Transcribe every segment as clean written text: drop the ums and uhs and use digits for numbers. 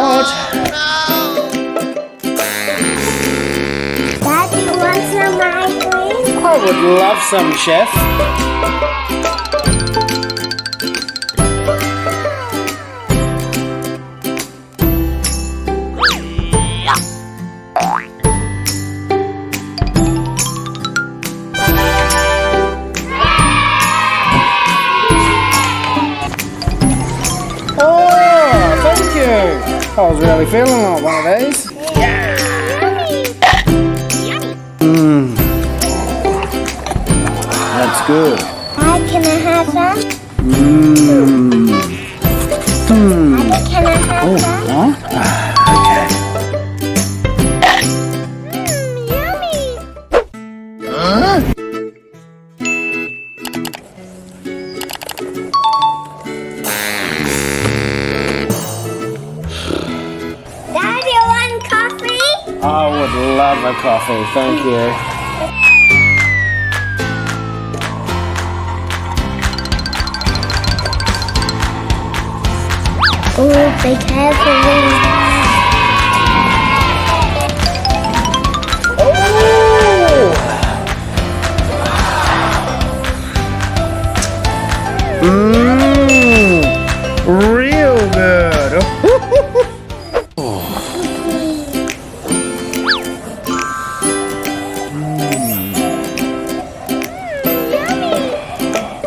not. Dad, you want some ice cream? I would love some, Chef. Oh, thank you. I was really feeling like one of these. Mmm. That's good. Dad, can I have some? Mmm. Mmm. Daddy, can I have some? Huh? Okay. Yummy. Huh? Dad, you want coffee? I would love a coffee, thank you. Oh, be careful. Mmm, real good.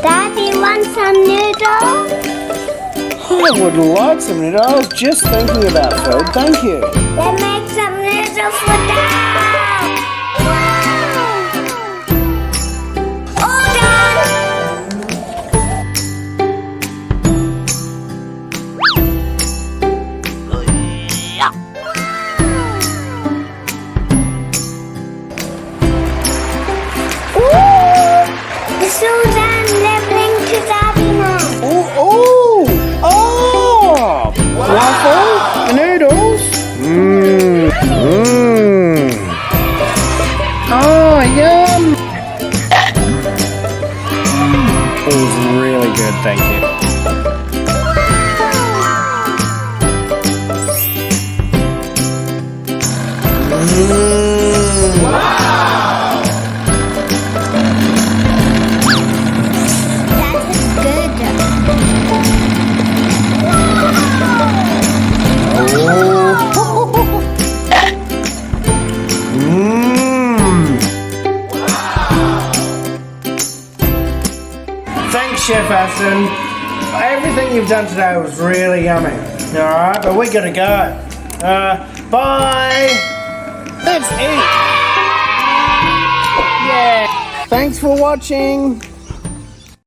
Dad, you want some noodles? I would like some noodles. I was just thinking about food, thank you. Then make some noodles for Dad. Wow! All done. Ooh, it's all done. Leveling to Daddy now. Oh, oh, oh! Waffle, noodles. Mmm, mmm. Oh, yum. It was really good, thank you. That is good. Thanks, Chef Aston. Everything you've done today was really yummy. Alright, but we gotta go. Bye! Let's eat! Yeah! Thanks for watching!